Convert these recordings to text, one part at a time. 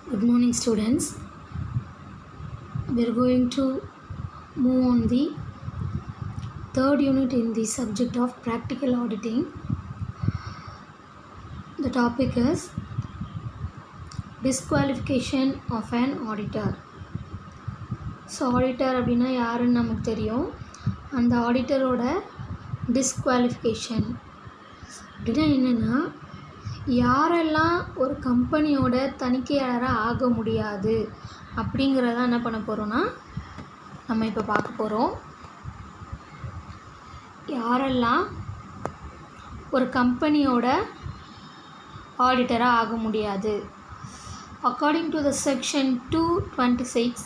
Good morning, students. We are going to move on the third unit in the subject of practical auditing. The topic is disqualification of an auditor. So auditor அப்படின்னா யாருன்னு நமக்கு தெரியும். அந்த ஆடிட்டரோட disqualification அப்படின்னா என்னென்னா, யாரெல்லாம் ஒரு கம்பெனியோட தணிக்கையாளராக ஆக முடியாது அப்படிங்கிறத என்ன பண்ண போகிறோன்னா நம்ம இப்போ பார்க்க போகிறோம். யாரெல்லாம் ஒரு கம்பெனியோட ஆடிட்டராக ஆக முடியாது. According to the section 226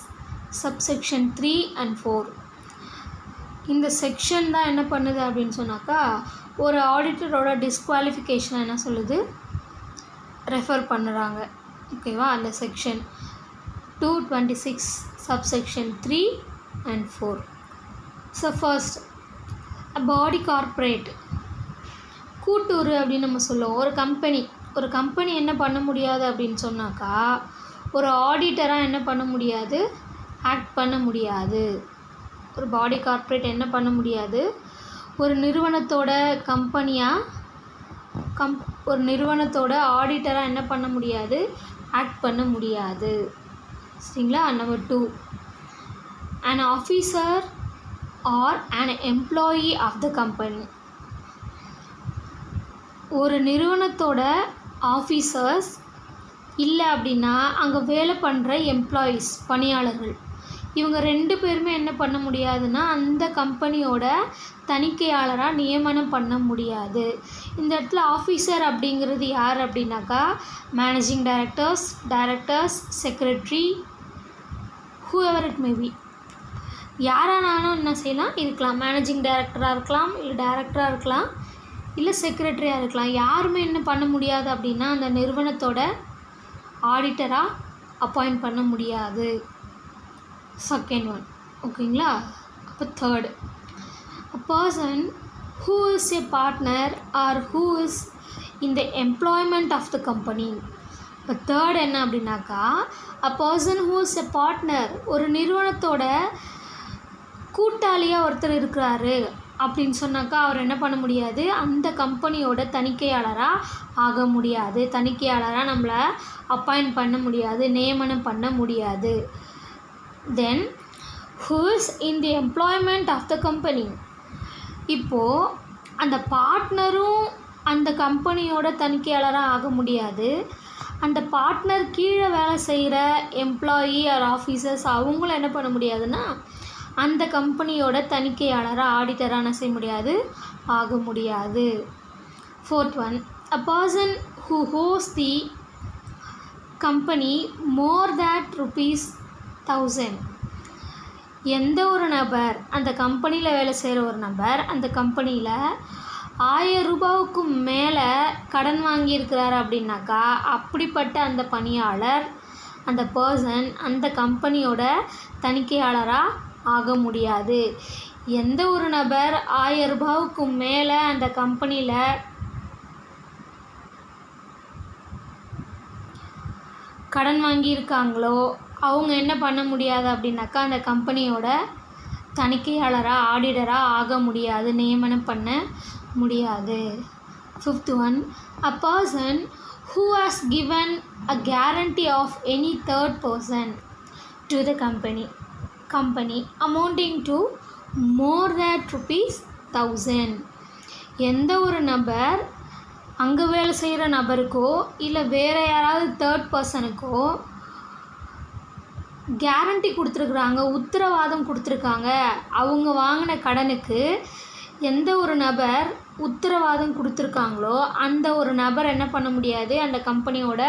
subsection 3 and 4, இந்த செக்ஷன் தான் என்ன பண்ணுது அப்படின்னு சொன்னாக்கா, ஒரு ஆடிட்டரோட டிஸ்குவாலிஃபிகேஷன் என்ன சொல்லுது, ரெஃபர் பண்ணுறாங்க. ஓகேவா? அந்த section 226 subsection 3 and 4. So first, body corporate கூட்டுறவு அப்படின்னு நம்ம சொல்லுவோம். ஒரு கம்பெனி என்ன பண்ண முடியாது அப்படின்னு சொன்னாக்கா, ஒரு ஆடிட்டராக என்ன பண்ண முடியாது, ஆக்ட் பண்ண முடியாது. ஒரு பாடி கார்ப்பரேட் என்ன பண்ண முடியாது, ஒரு நிறுவனத்தோட ஒரு நிறுவனத்தோட ஆடிட்டராக என்ன பண்ண முடியாது, ஆக்ட் பண்ண முடியாது. சரிங்களா? Number 2, an officer or an employee of the company. ஒரு நிறுவனத்தோட ஆஃபீஸர்ஸ் இல்லை அப்படின்னா அங்கே வேலை பண்ணுற எம்ப்ளாயீஸ், பணியாளர்கள், இவங்க 2 பேருமே என்ன பண்ண முடியாதுன்னா அந்த கம்பெனியோட தணிக்கையாளராக நியமனம் பண்ண முடியாது. இந்த இடத்துல ஆஃபீஸர் அப்படிங்கிறது யார் அப்படின்னாக்கா, managing directors, secretary, whoever it may be, யாரானாலும் என்ன செய்யலாம், இருக்கலாம். மேனேஜிங் டைரக்டராக இருக்கலாம், இல்லை டைரக்டராக இருக்கலாம், இல்லை செக்ரட்டரியாக இருக்கலாம். யாருமே என்ன பண்ண முடியாது அப்படின்னா அந்த நிறுவனத்தோட ஆடிட்டராக அப்பாயிண்ட் பண்ண முடியாது. Second one. ஓகேங்களா? அப்போ third, a person who is a partner or who is in the employment of the company. இப்போ தேர்ட் என்ன அப்படின்னாக்கா, a person who is a partner, ஒரு நிறுவனத்தோட கூட்டாளியாக ஒருத்தர் இருக்கிறாரு அப்படின்னு சொன்னாக்கா அவர் என்ன பண்ண முடியாது, அந்த கம்பெனியோட தணிக்கையாளராக ஆக முடியாது. தணிக்கையாளராக நம்மளை அப்பாயிண்ட் பண்ண முடியாது, நியமனம் பண்ண முடியாது. தென் who is in the employment of the company. இப்போது அந்த பார்ட்னரும் அந்த கம்பெனியோட தணிக்கையாளராக ஆக முடியாது. அந்த பார்ட்னர் கீழே வேலை செய்கிற எம்ப்ளாயி ஆர் ஆஃபீஸர்ஸ் அவங்களும் என்ன பண்ண முடியாதுன்னா அந்த கம்பெனியோட தணிக்கையாளராக ஆடிட்டராக என்ன செய்ய முடியாது, ஆக முடியாது. Fourth one, a person who owes the company more than ₹1000. எந்த ஒரு நபர், அந்த கம்பெனியில் வேலை செய்கிற ஒரு நபர் அந்த கம்பெனியில் 1000 ரூபாவுக்கு மேலே கடன் வாங்கியிருக்கிறாரு அப்படின்னாக்கா அப்படிப்பட்ட அந்த பணியாளர், அந்த பர்சன் அந்த கம்பெனியோட தணிக்கையாளராக ஆக முடியாது. எந்த ஒரு நபர் 1000 ரூபாவுக்கு மேலே அந்த கம்பெனியில் கடன் வாங்கியிருக்காங்களோ அவங்க என்ன பண்ண முடியாது அப்படின்னாக்கா அந்த கம்பெனியோட தணிக்கையாளராக ஆடிட்டராக ஆக முடியாது, நியமனம் பண்ண முடியாது. Fifth one, a person who has given a guarantee of any third person to the company amounting to more than ₹1000. எந்த ஒரு நபர் அங்கே வேலை செய்கிற நபருக்கோ இல்லை வேறு யாராவது தேர்ட் பர்சனுக்கோ கேரண்டி கொடுத்துருக்குறாங்க, உத்தரவாதம் கொடுத்துருக்காங்க, அவங்க வாங்கின கடனுக்கு எந்த ஒரு நபர் உத்தரவாதம் கொடுத்துருக்காங்களோ அந்த ஒரு நபர் என்ன பண்ண முடியாது, அந்த கம்பெனியோட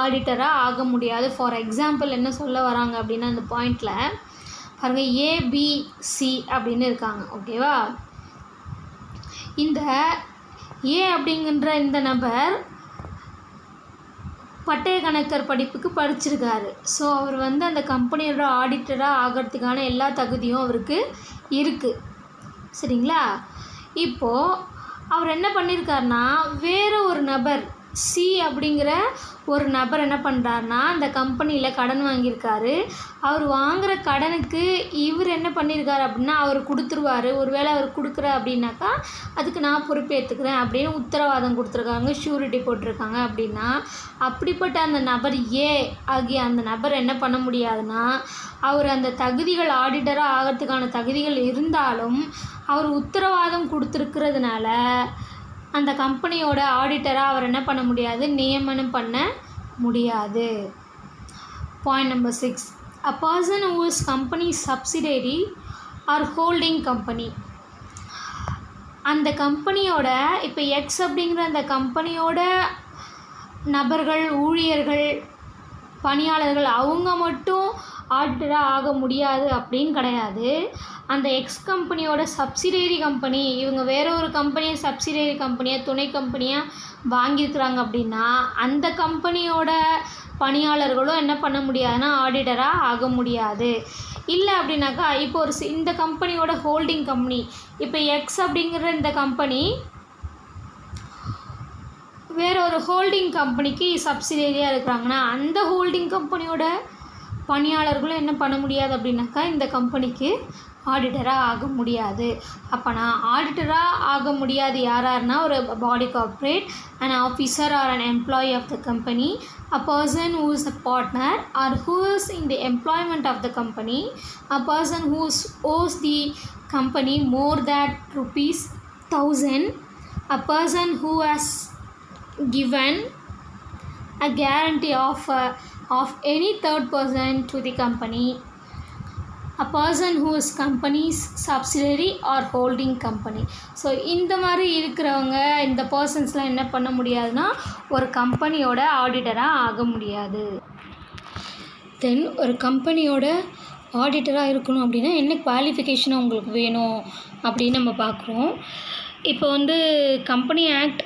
ஆடிட்டராக ஆக முடியாது. ஃபார் எக்ஸாம்பிள் என்ன சொல்ல வராங்க அப்படின்னா அந்த பாயிண்டில் பாருங்கள், ஏபிசி அப்படின்னு இருக்காங்க. ஓகேவா? இந்த ஏ அப்படிங்கிற இந்த நபர் பட்டய கணக்கர் படிப்புக்கு படிச்சிருக்காரு. ஸோ அவர் அந்த கம்பெனியோட ஆடிட்டராக ஆகிறதுக்கான எல்லா தகுதியும் அவருக்கு இருக்குது. சரிங்களா? இப்போது அவர் என்ன பண்ணியிருக்காருனா, வேறு ஒரு நபர் சி அப்படிங்கிற ஒரு நபர் என்ன பண்ணுறாருனா அந்த கம்பெனியில் கடன் வாங்கியிருக்காரு. அவர் வாங்குகிற கடனுக்கு இவர் என்ன பண்ணியிருக்காரு அப்படின்னா அவர் கொடுத்துருவார். ஒருவேளை அவர் கொடுக்குற அப்படின்னாக்கா அதுக்கு நான் பொறுப்பேற்றுக்கிறேன் அப்படின்னு உத்தரவாதம் கொடுத்துருக்காங்க, ஷூரிட்டி போட்டிருக்காங்க. அப்படின்னா அப்படிப்பட்ட அந்த நபர் ஏ ஆகிய அந்த நபர் என்ன பண்ண முடியாதுன்னா, அவர் அந்த தகுதிகள் ஆடிட்டராக ஆகிறதுக்கான தகுதிகள் இருந்தாலும் அவர் உத்தரவாதம் கொடுத்துருக்கிறதுனால அந்த கம்பெனியோட ஆடிட்டராக அவர் என்ன பண்ண முடியாது, நியமனம் பண்ண முடியாது. Point number 6, a person who is company's subsidiary or holding company. அந்த கம்பெனியோட இப்போ எக்ஸ் அப்படிங்கிற அந்த கம்பெனியோட நபர்கள், ஊழியர்கள், பணியாளர்கள் அவங்க மட்டும் ஆடிட்டராக ஆக முடியாது அப்படின்னு கிடையாது. அந்த எக்ஸ் கம்பெனியோட சப்சிடரி கம்பெனி, இவங்க வேற ஒரு கம்பெனியை சப்சிடரி கம்பெனியாக துணை கம்பெனியாக வாங்கியிருக்கிறாங்க அப்படின்னா அந்த கம்பெனியோட பணியாளர்களும் என்ன பண்ண முடியாதுன்னா ஆடிட்டராக ஆக முடியாது. இல்லை அப்படின்னாக்கா இப்போ இந்த கம்பெனியோட ஹோல்டிங் கம்பெனி, இப்போ எக்ஸ் அப்படிங்கிற இந்த கம்பெனி வேற ஒரு ஹோல்டிங் கம்பெனிக்கு சப்சிடரியாக இருக்கிறாங்கன்னா அந்த ஹோல்டிங் கம்பெனியோட பணியாளர்களும் என்ன பண்ண முடியாது அப்படின்னாக்கா இந்த கம்பெனிக்கு ஆடிட்டராக ஆக முடியாது. அப்போனா ஆடிட்டராக ஆக முடியாது யாராருன்னா ஒரு பாடி corporate, an officer or an employee of the company, a person who is a partner or who is in the employment of the company, a person who owes the company more than ₹1,000, a person who has given a guarantee of any third person to the company, a person who is company's subsidiary or holding company. So இந்த மாதிரி இருக்கிறவங்க இந்த பர்சன்ஸ்லாம் என்ன பண்ண முடியாதுன்னா ஒரு கம்பெனியோட ஆடிட்டராக ஆக முடியாது. தென் ஒரு கம்பெனியோட ஆடிட்டராக இருக்கணும் அப்படின்னா என்ன குவாலிஃபிகேஷன் உங்களுக்கு வேணும் அப்படின்னு நம்ம பார்க்குறோம். இப்போ கம்பெனி ஆக்ட்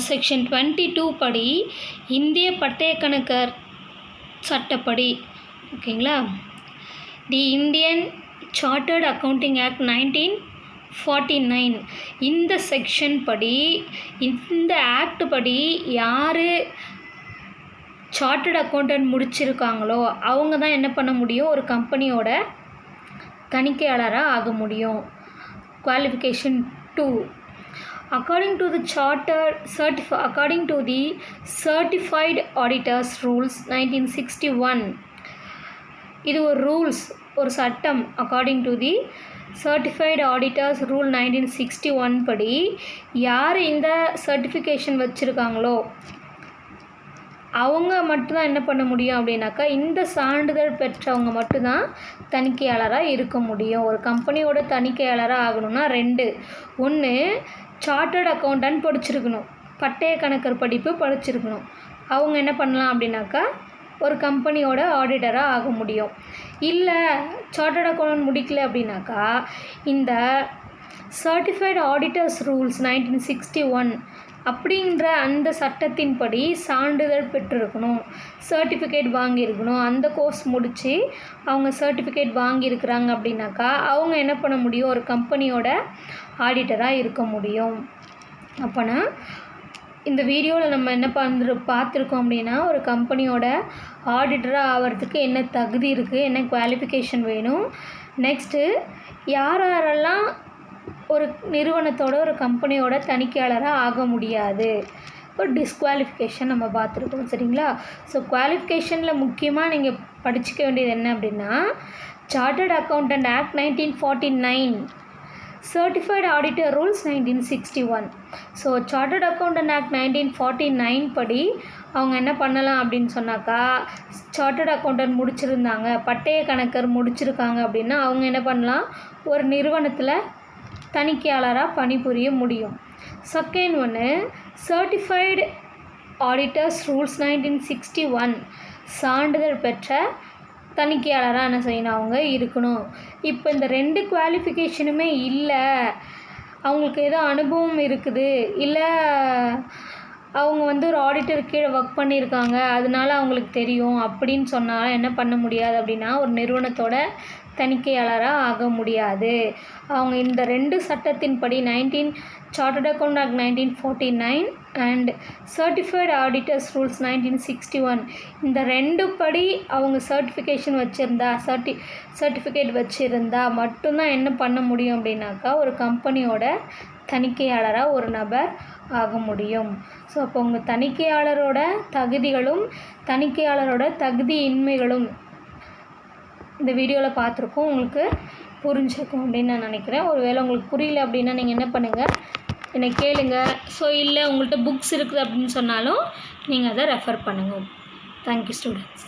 செக்ஷன் 22 படி இந்திய பட்டய கணக்கர் சட்டப்படி ஓகேங்களா, தி இந்தியன் சார்ட்டர்ட் அக்கௌண்டிங் ஆக்ட் 1949 இந்த செக்ஷன் படி, இந்த ஆக்ட் படி யார் சார்ட்டர்ட் அக்கௌண்டன்ட் முடிச்சிருக்காங்களோ அவங்க தான் என்ன பண்ண முடியும், ஒரு கம்பெனியோட தணிக்கையாளராக ஆக முடியும். Qualification 2, according to the certified auditors rules 1961, இது ஒரு ரூல்ஸ், ஒரு சட்டம். according to the certified auditors rule 1961 படி யார் இந்த சர்டிஃபிகேஷன் வச்சுருக்காங்களோ அவங்க மட்டும்தான் என்ன பண்ண முடியும் அப்படின்னாக்கா இந்த சான்றிதழ் பெற்றவங்க மட்டும்தான் தணிக்கையாளராக இருக்க முடியும். ஒரு கம்பெனியோட தணிக்கையாளராக ஆகணும்னா 2, 1 சார்ட்டர்ட் அக்கௌண்டன்ட் படிச்சிருக்கணும், பட்டய கணக்கர் படிப்பு படிச்சிருக்கணும். அவங்க என்ன பண்ணலாம் அப்படின்னாக்கா ஒரு கம்பெனியோட ஆடிட்டராக ஆக முடியும். இல்லை சார்ட்டர்ட் அக்கௌண்டன்ட் முடிக்கல அப்படின்னாக்கா இந்த சர்டிஃபைடு ஆடிட்டர்ஸ் ரூல்ஸ் 1961 அப்படின்ற அந்த சட்டத்தின்படி சான்றிதழ் பெற்றிருக்கணும், சர்டிஃபிகேட் வாங்கியிருக்கணும். அந்த கோர்ஸ் முடித்து அவங்க சர்டிஃபிகேட் வாங்கியிருக்கிறாங்க அப்படின்னாக்கா அவங்க என்ன பண்ண முடியும், ஒரு கம்பெனியோட ஆடிட்டராக இருக்க முடியும். அப்போனா இந்த வீடியோவில் நம்ம என்ன பார்த்துருக்கோம் அப்படின்னா ஒரு கம்பெனியோட ஆடிட்டராக ஆகிறதுக்கு என்ன தகுதி இருக்குது, என்ன குவாலிஃபிகேஷன் வேணும், நெக்ஸ்ட்டு யாரெல்லாம் ஒரு நிறுவனத்தோட ஒரு கம்பெனியோட தணிக்கையாளராக ஆக முடியாது, ஒரு டிஸ்குவாலிஃபிகேஷன் நம்ம பார்த்துருக்கோம். சரிங்களா? ஸோ குவாலிஃபிகேஷனில் முக்கியமாக நீங்கள் படிச்சுக்க வேண்டியது என்ன அப்படின்னா chartered accountant act 1949, certified auditor rules 1961. So chartered accountant act 1949 படி அவங்க என்ன பண்ணலாம் அப்படின்னு சொன்னாக்கா சார்ட்டர்ட் அக்கௌண்டன்ட் முடிச்சிருந்தாங்க, பட்டய கணக்கர் முடிச்சிருக்காங்க அப்படின்னா அவங்க என்ன பண்ணலாம், ஒரு நிறுவனத்தில் தணிக்கையாளராக பணிபுரிய முடியும். செகண்ட் ஒன்று சர்டிஃபைடு ஆடிட்டர்ஸ் ரூல்ஸ் 1961 சான்றிதழ் பெற்ற தணிக்கையாளராக என்ன செய்யணும், அவங்க இருக்கணும். இப்போ இந்த 2 குவாலிஃபிகேஷனுமே இல்லை, அவங்களுக்கு ஏதோ அனுபவம் இருக்குது, இல்லை அவங்க வந்து ஒரு ஆடிட்டர் கீழே ஒர்க் பண்ணியிருக்காங்க, அதனால அவங்களுக்கு தெரியும் அப்படின்னு சொன்னால் என்ன பண்ண முடியாது அப்படின்னா, ஒரு நிறுவனத்தோட தணிக்கையாளராக ஆக முடியாது. அவங்க இந்த 2 சட்டத்தின்படி chartered account act 1949 and certified auditors rules 1961 இந்த 2 படி அவங்க சர்டிஃபிகேஷன் வச்சுருந்தா சர்டிஃபிகேட் வச்சுருந்தா மட்டும்தான் என்ன பண்ண முடியும் அப்படின்னாக்கா, ஒரு கம்பெனியோட தணிக்கையாளராக ஒரு நபர் ஆக முடியும். ஸோ அப்போ உங்கள் தணிக்கையாளரோட தகுதிகளும் தணிக்கையாளரோட தகுதியின்மைகளும் இந்த வீடியோவில் பார்த்துருக்கோம். உங்களுக்கு புரிஞ்சிருக்கும் அப்படின்னு நான் நினைக்கிறேன். ஒருவேளை உங்களுக்கு புரியல அப்படின்னா நீங்கள் என்ன பண்ணுங்கள், என்னை கேளுங்க. ஸோ இல்லை உங்கள்கிட்ட புக்ஸ் இருக்குது அப்படின்னு சொன்னாலும் நீங்கள் அதை ரெஃபர் பண்ணுங்கள். Thank you students.